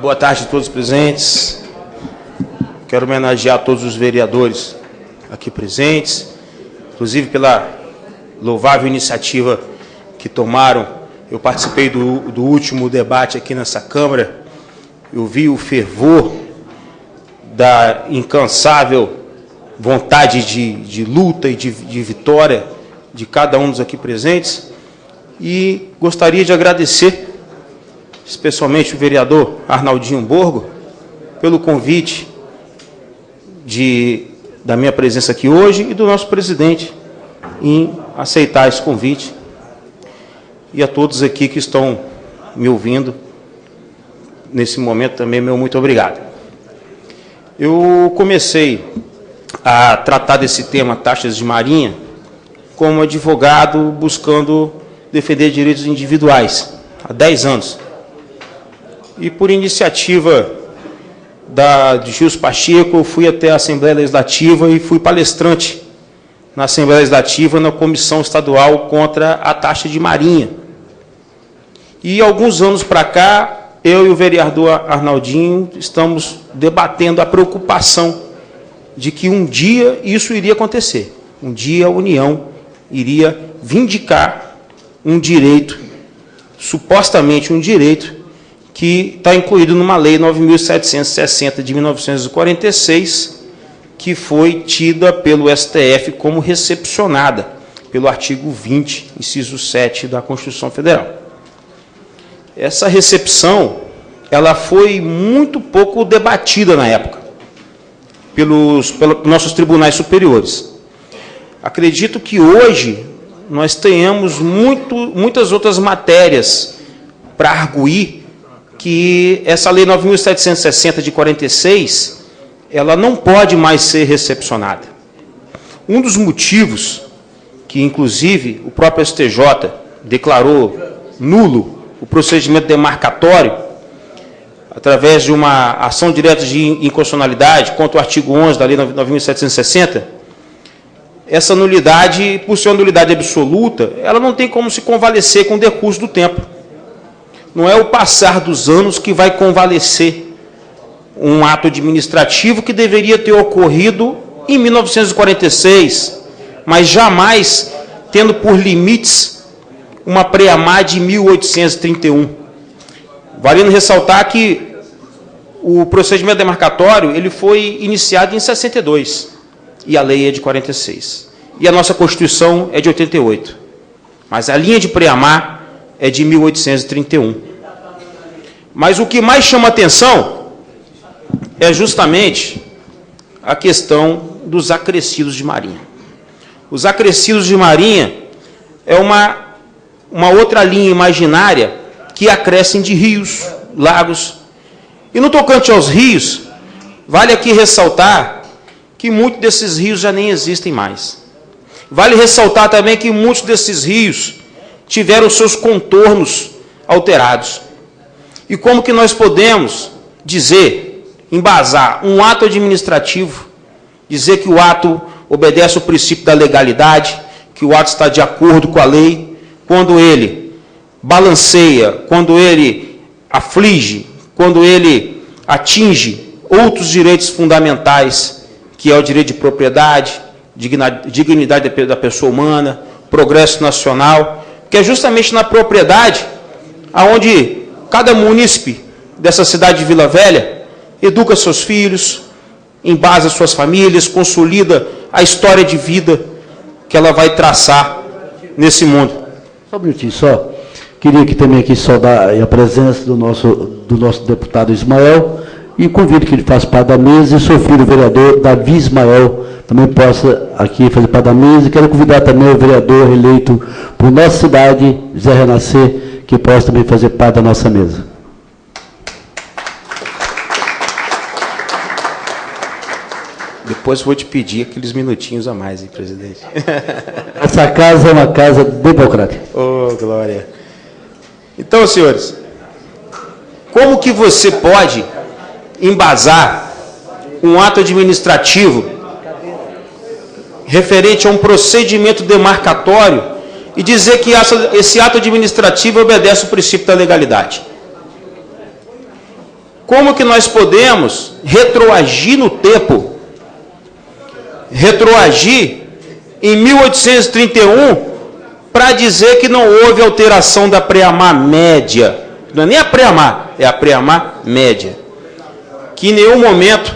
Boa tarde a todos os presentes. Quero homenagear todos os vereadores aqui presentes, inclusive pela louvável iniciativa que tomaram. Eu participei do último debate aqui nessa Câmara. Eu vi o fervor da incansável vontade de luta e de vitória de cada um dos aqui presentes. E gostaria de agradecer, especialmente o vereador Arnaldinho Borgo, pelo convite da minha presença aqui hoje e do nosso presidente em aceitar esse convite. E a todos aqui que estão me ouvindo nesse momento também, meu muito obrigado. Eu comecei a tratar desse tema, taxas de marinha, como advogado buscando defender direitos individuais, há 10 anos. E por iniciativa de Gilson Pacheco, eu fui até a Assembleia Legislativa e fui palestrante na Assembleia Legislativa, na Comissão Estadual contra a taxa de marinha. E alguns anos para cá, eu e o vereador Arnaldinho estamos debatendo a preocupação de que um dia isso iria acontecer. Um dia a União iria vindicar um direito, supostamente um direito, que está incluído numa lei 9.760 de 1946, que foi tida pelo STF como recepcionada pelo artigo 20, inciso 7 da Constituição Federal. Essa recepção, ela foi muito pouco debatida na época pelos nossos tribunais superiores. Acredito que hoje nós tenhamos muitas outras matérias para arguir que essa lei 9.760 de 46, ela não pode mais ser recepcionada. Um dos motivos que, inclusive, o próprio STJ declarou nulo o procedimento demarcatório, através de uma ação direta de inconstitucionalidade contra o artigo 11 da lei 9.760, essa nulidade, por ser uma nulidade absoluta, ela não tem como se convalescer com o decurso do tempo. Não é o passar dos anos que vai convalescer um ato administrativo que deveria ter ocorrido em 1946, mas jamais tendo por limites uma preamar de 1831. Valendo ressaltar que o procedimento demarcatório ele foi iniciado em 62 e a lei é de 46. E a nossa Constituição é de 88. Mas a linha de preamar é de 1831. Mas o que mais chama atenção é justamente a questão dos acrescidos de marinha. Os acrescidos de marinha é uma outra linha imaginária que acrescem de rios, lagos. E no tocante aos rios, vale aqui ressaltar que muitos desses rios já nem existem mais. Vale ressaltar também que muitos desses rios tiveram seus contornos alterados. E como que nós podemos dizer, embasar um ato administrativo, dizer que o ato obedece ao princípio da legalidade, que o ato está de acordo com a lei, quando ele balanceia, quando ele aflige, quando ele atinge outros direitos fundamentais, que é o direito de propriedade, dignidade da pessoa humana, progresso nacional, que é justamente na propriedade aonde cada munícipe dessa cidade de Vila Velha educa seus filhos, embasa suas famílias, consolida a história de vida que ela vai traçar nesse mundo. Só um minutinho só. Queria que também aqui saudar a presença do nosso deputado Ismael e convido que ele faça parte da mesa e seu filho, o vereador Davi Ismael, também possa aqui fazer parte da mesa. E quero convidar também o vereador eleito por nossa cidade, Zé Renascer, que possa também fazer parte da nossa mesa. Depois vou te pedir aqueles minutinhos a mais, hein, presidente? Essa casa é uma casa democrática. Oh, glória! Então, senhores, como que você pode embasar um ato administrativo referente a um procedimento demarcatório e dizer que esse ato administrativo obedece ao princípio da legalidade? como que nós podemos retroagir no tempo? Retroagir em 1831 para dizer que não houve alteração da pré-amar média. Não é nem a pré-amar, é a pré-amar média. Que em nenhum momento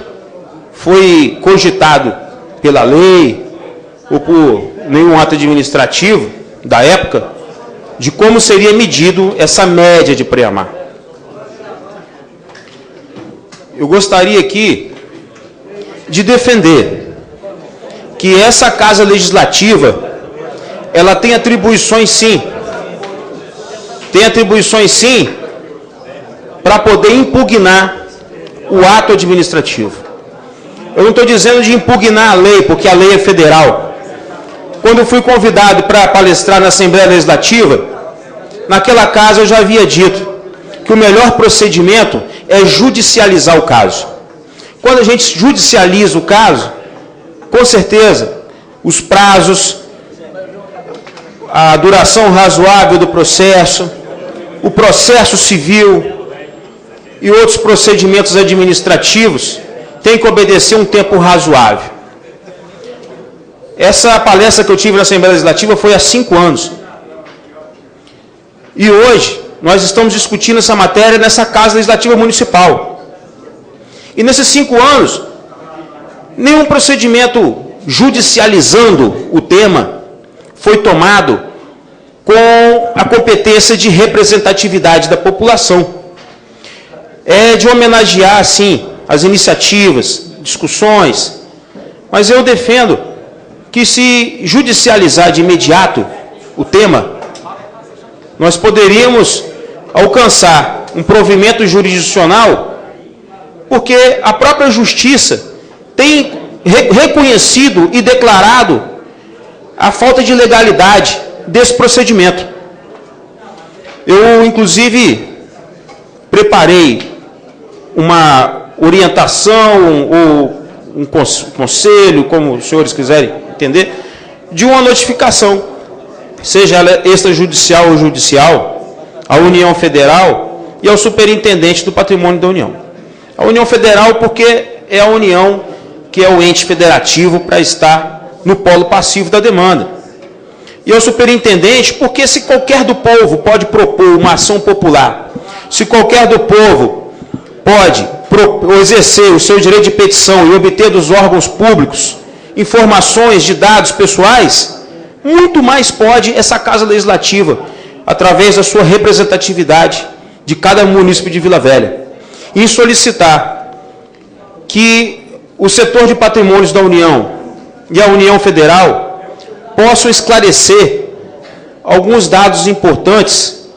foi cogitado pela lei ou por nenhum ato administrativo da época de como seria medido essa média de pré-amar. Eu gostaria aqui de defender que essa Casa Legislativa, ela tem atribuições sim, para poder impugnar o ato administrativo. Eu não estou dizendo de impugnar a lei, porque a lei é federal. Quando eu fui convidado para palestrar na Assembleia Legislativa, naquela casa eu já havia dito que o melhor procedimento é judicializar o caso. Quando a gente judicializa o caso, com certeza, os prazos, a duração razoável do processo, o processo civil e outros procedimentos administrativos têm que obedecer um tempo razoável. Essa palestra que eu tive na Assembleia Legislativa foi há 5 anos. E hoje, nós estamos discutindo essa matéria nessa Casa Legislativa Municipal. E nesses 5 anos, nenhum procedimento judicializando o tema foi tomado com a competência de representatividade da população. É de homenagear, sim, as iniciativas, discussões, mas eu defendo que se judicializar de imediato o tema, nós poderíamos alcançar um provimento jurisdicional, porque a própria Justiça tem reconhecido e declarado a falta de legalidade desse procedimento. Eu, inclusive, preparei uma orientação ou um conselho, como os senhores quiserem entender, de uma notificação, seja ela extrajudicial ou judicial, à União Federal e ao Superintendente do Patrimônio da União. A União Federal porque é a União que é o ente federativo para estar no polo passivo da demanda. E ao Superintendente porque se qualquer do povo pode propor uma ação popular, se qualquer do povo pode exercer o seu direito de petição e obter dos órgãos públicos informações de dados pessoais, muito mais pode essa Casa Legislativa, através da sua representatividade de cada município de Vila Velha, em solicitar que o setor de patrimônios da União e a União Federal possam esclarecer alguns dados importantes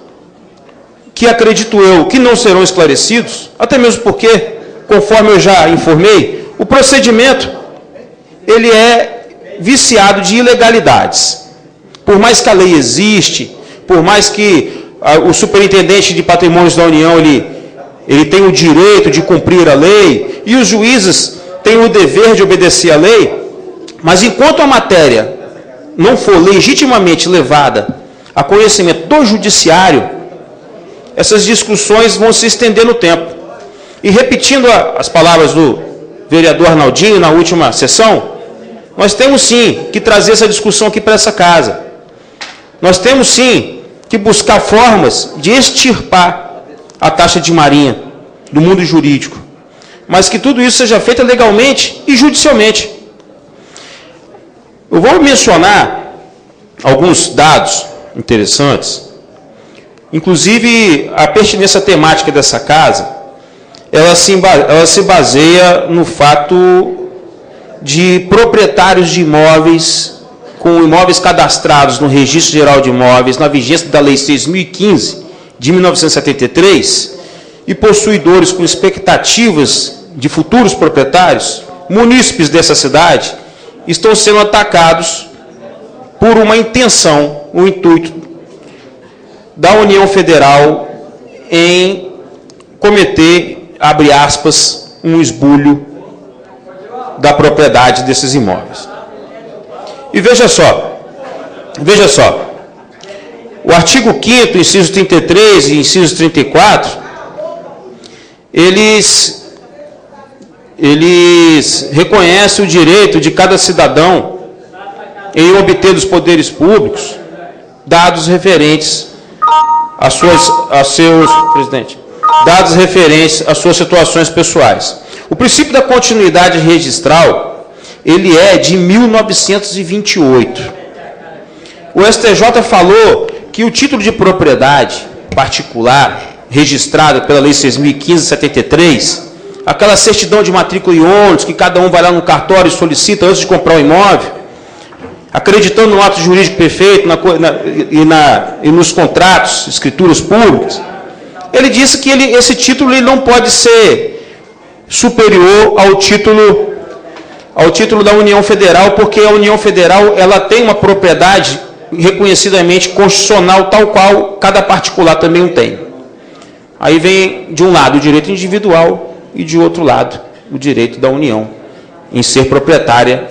que acredito eu que não serão esclarecidos, até mesmo porque, conforme eu já informei, o procedimento ele é viciado de ilegalidades. Por mais que a lei existe, por mais que o Superintendente de Patrimônios da União ele tem o direito de cumprir a lei e os juízes têm o dever de obedecer à lei, mas enquanto a matéria não for legitimamente levada a conhecimento do judiciário, essas discussões vão se estender no tempo. E repetindo as palavras do vereador Arnaldinho na última sessão, nós temos sim que trazer essa discussão aqui para essa casa. Nós temos sim que buscar formas de extirpar a taxa de marinha do mundo jurídico, mas que tudo isso seja feito legalmente e judicialmente. Eu vou mencionar alguns dados interessantes, inclusive a pertinência temática dessa casa, ela se baseia no fato de proprietários de imóveis com imóveis cadastrados no Registro Geral de Imóveis, na vigência da Lei 6.015, de 1973, e possuidores com expectativas de futuros proprietários, munícipes dessa cidade, estão sendo atacados por uma intenção, um intuito da União Federal em cometer, abre aspas, um esbulho da propriedade desses imóveis. E veja só, o artigo 5º, inciso 33 e inciso 34, eles reconhecem o direito de cada cidadão em obter dos poderes públicos dados referentes dados referentes às suas situações pessoais. O princípio da continuidade registral, ele é de 1928. O STJ falou que o título de propriedade particular, registrado pela Lei 6.015/73, aquela certidão de matrícula e ônus que cada um vai lá no cartório e solicita antes de comprar o imóvel, acreditando no ato jurídico perfeito e nos contratos, escrituras públicas, ele disse que esse título ele não pode ser superior ao título da União Federal, porque a União Federal ela tem uma propriedade reconhecidamente constitucional, tal qual cada particular também o tem. Aí vem, de um lado, o direito individual e, de outro lado, o direito da União em ser proprietária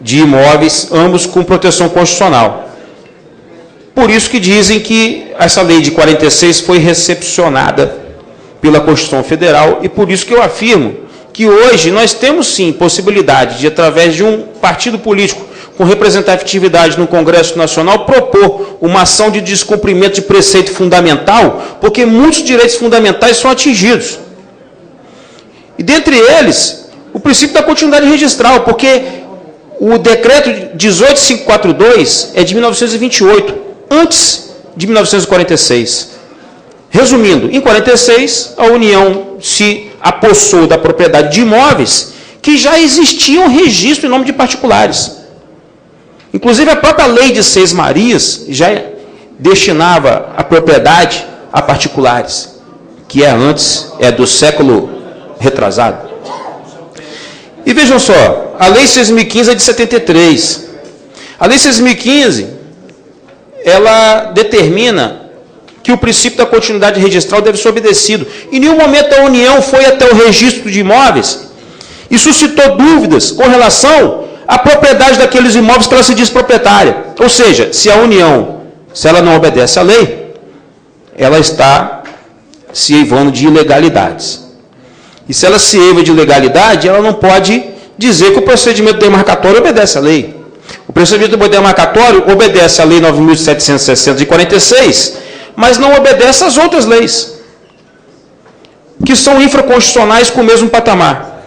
de imóveis, ambos com proteção constitucional. Por isso que dizem que essa lei de 46 foi recepcionada pela Constituição Federal, e por isso que eu afirmo que hoje nós temos sim possibilidade de, através de um partido político com representatividade no Congresso Nacional, propor uma ação de descumprimento de preceito fundamental, porque muitos direitos fundamentais são atingidos. E dentre eles, o princípio da continuidade registral, porque o decreto 18542 é de 1928, antes de 1946. Resumindo, em 46, a União se apossou da propriedade de imóveis que já existiam registro em nome de particulares. Inclusive, a própria lei de Seis Marias já destinava a propriedade a particulares, que é do século retrasado. E vejam só, a Lei 6.015 é de 73. A Lei 6.015, ela determina que o princípio da continuidade registral deve ser obedecido. Em nenhum momento a União foi até o registro de imóveis e suscitou dúvidas com relação à propriedade daqueles imóveis que ela se diz proprietária. Ou seja, se a União, se ela não obedece à lei, ela está se eivando de ilegalidades. E se ela se eiva de ilegalidade, ela não pode dizer que o procedimento demarcatório obedece à lei. O procedimento demarcatório obedece à Lei 9.760 de 46, mas não obedece às outras leis, que são infraconstitucionais com o mesmo patamar.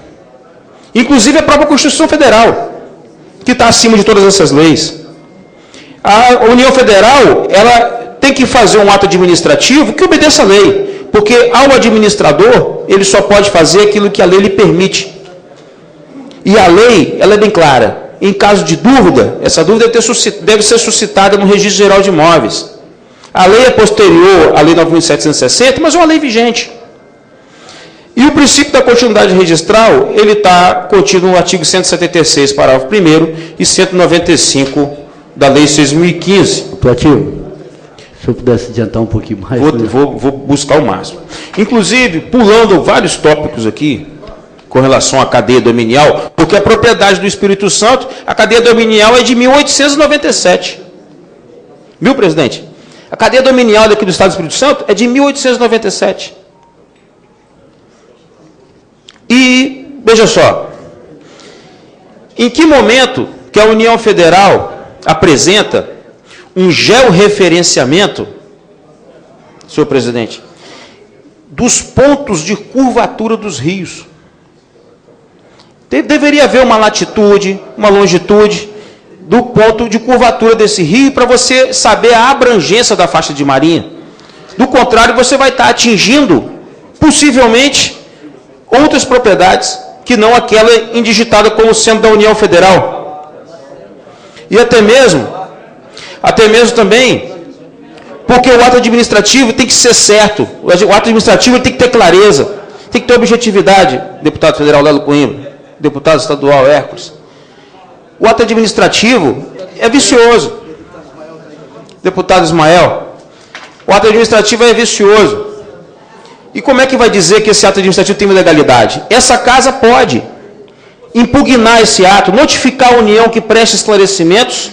Inclusive a própria Constituição Federal, que está acima de todas essas leis. A União Federal, ela tem que fazer um ato administrativo que obedeça à lei, porque ao administrador, ele só pode fazer aquilo que a lei lhe permite. E a lei, ela é bem clara. Em caso de dúvida, essa dúvida deve ser suscitada no Registro Geral de Imóveis. A lei é posterior à Lei 9.760, mas é uma lei vigente. E o princípio da continuidade registral, ele está contido no artigo 176, parágrafo 1º, e 195 da Lei 6.015. Plativo, se eu pudesse adiantar um pouquinho mais. Vou buscar o máximo. Inclusive, pulando vários tópicos aqui, com relação à cadeia dominial, porque a propriedade do Espírito Santo, a cadeia dominial é de 1897. Viu, presidente? A cadeia dominial daqui do Estado do Espírito Santo é de 1897. E, veja só, em que momento que a União Federal apresenta um georreferenciamento, senhor presidente, dos pontos de curvatura dos rios? Deveria haver uma latitude, uma longitude do ponto de curvatura desse rio para você saber a abrangência da faixa de marinha. Do contrário, você vai estar atingindo, possivelmente, outras propriedades que não aquela indigitada como sendo da União Federal. E até mesmo também, porque o ato administrativo tem que ser certo, o ato administrativo tem que ter clareza, tem que ter objetividade, deputado federal Lelo Coimbra, deputado estadual Hércules. O ato administrativo é vicioso. Deputado Ismael, o ato administrativo é vicioso. E como é que vai dizer que esse ato administrativo tem ilegalidade? Essa casa pode impugnar esse ato, notificar a União que preste esclarecimentos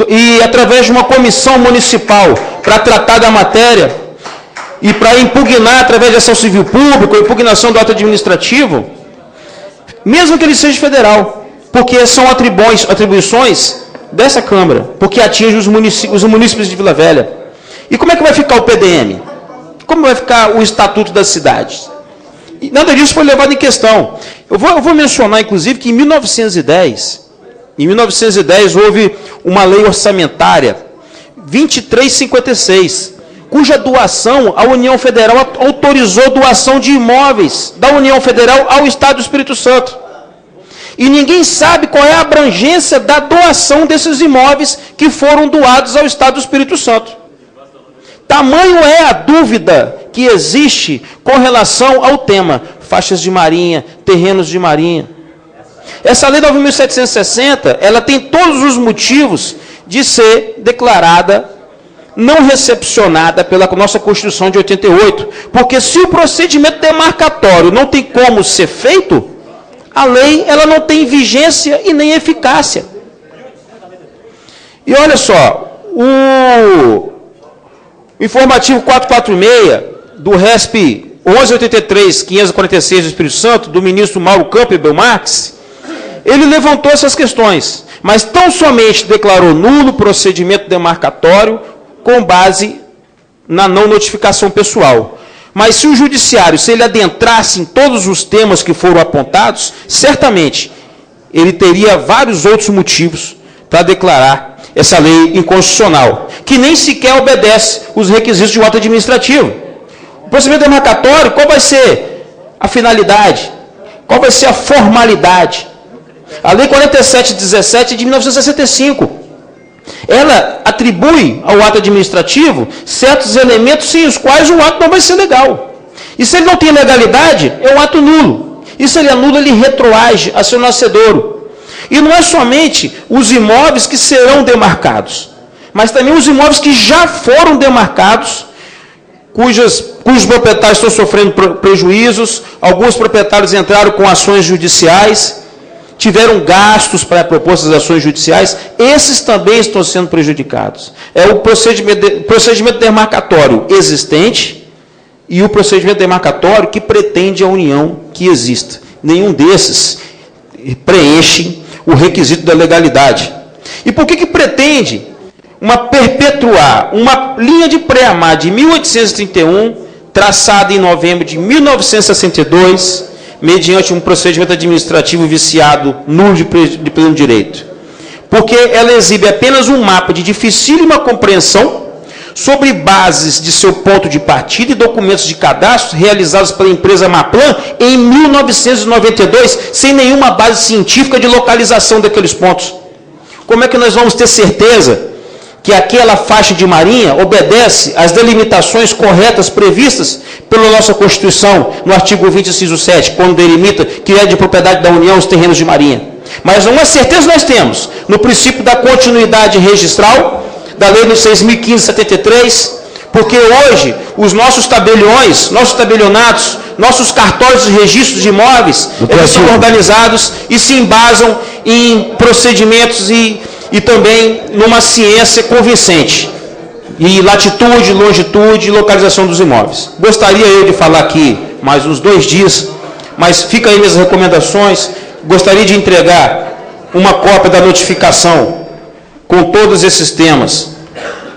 e, através de uma comissão municipal para tratar da matéria, e para impugnar através de ação civil pública, ou impugnação do ato administrativo, mesmo que ele seja federal, porque são atribuições dessa Câmara, porque atinge os munícipes de Vila Velha. E como é que vai ficar o PDM? Como vai ficar o Estatuto das Cidades? E nada disso foi levado em questão. Eu vou mencionar, inclusive, que em 1910 houve uma lei orçamentária, 2356, cuja doação, a União Federal autorizou doação de imóveis da União Federal ao Estado do Espírito Santo. E ninguém sabe qual é a abrangência da doação desses imóveis que foram doados ao Estado do Espírito Santo. Tamanho é a dúvida que existe com relação ao tema faixas de marinha, terrenos de marinha. Essa lei 9.760, ela tem todos os motivos de ser declarada não recepcionada pela nossa Constituição de 88, porque se o procedimento demarcatório não tem como ser feito, a lei ela não tem vigência e nem eficácia. E olha só, o informativo 446 do RESP 1183-546 do Espírito Santo, do ministro Mauro Campbell Marques, ele levantou essas questões, mas tão somente declarou nulo o procedimento demarcatório com base na não notificação pessoal. Mas se o judiciário, se ele adentrasse em todos os temas que foram apontados, certamente ele teria vários outros motivos para declarar essa lei inconstitucional, que nem sequer obedece os requisitos de um ato administrativo. O procedimento demarcatório, qual vai ser a finalidade? Qual vai ser a formalidade? A Lei 4717 de 1965. Ela atribui ao ato administrativo certos elementos sem os quais o ato não vai ser legal. E se ele não tem legalidade, é um ato nulo. E se ele é nulo, ele retroage a seu nascedouro. E não é somente os imóveis que serão demarcados, mas também os imóveis que já foram demarcados, cujos proprietários estão sofrendo prejuízos, alguns proprietários entraram com ações judiciais, tiveram gastos para propostas de ações judiciais, esses também estão sendo prejudicados. É o procedimento demarcatório existente e o procedimento demarcatório que pretende a união que exista. Nenhum desses preenche o requisito da legalidade. E por que pretende perpetuar uma linha de pré-amar de 1831, traçada em novembro de 1962, mediante um procedimento administrativo viciado, nulo de pleno direito? Porque ela exibe apenas um mapa de dificílima compreensão sobre bases de seu ponto de partida e documentos de cadastro realizados pela empresa Maplan em 1992, sem nenhuma base científica de localização daqueles pontos. Como é que nós vamos ter certeza que aquela faixa de marinha obedece às delimitações corretas previstas pela nossa Constituição, no artigo 20, inciso 7, quando delimita que é de propriedade da União os terrenos de marinha? Mas uma certeza nós temos, no princípio da continuidade registral, da Lei 6.015/73, porque hoje os nossos tabeliões, nossos tabelionatos, nossos cartórios de registros de imóveis, eles são organizados e se embasam em procedimentos e também numa ciência convincente, e latitude, longitude e localização dos imóveis. Gostaria eu de falar aqui mais uns 2 dias, mas fica aí minhas recomendações. Gostaria de entregar uma cópia da notificação com todos esses temas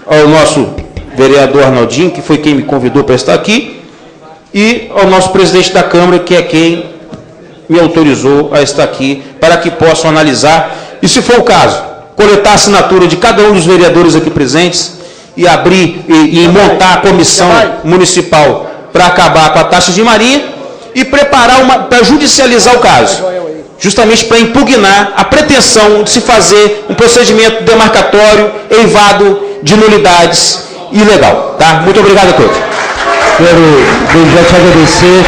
ao nosso vereador Arnaldinho, que foi quem me convidou para estar aqui, e ao nosso presidente da Câmara, que é quem me autorizou a estar aqui, para que possam analisar, e se for o caso, coletar a assinatura de cada um dos vereadores aqui presentes e abrir e montar a comissão municipal para acabar com a taxa de marinha e preparar para judicializar o caso, justamente para impugnar a pretensão de se fazer um procedimento demarcatório eivado de nulidades ilegal. Tá? Muito obrigado a todos. Quero já te agradecer.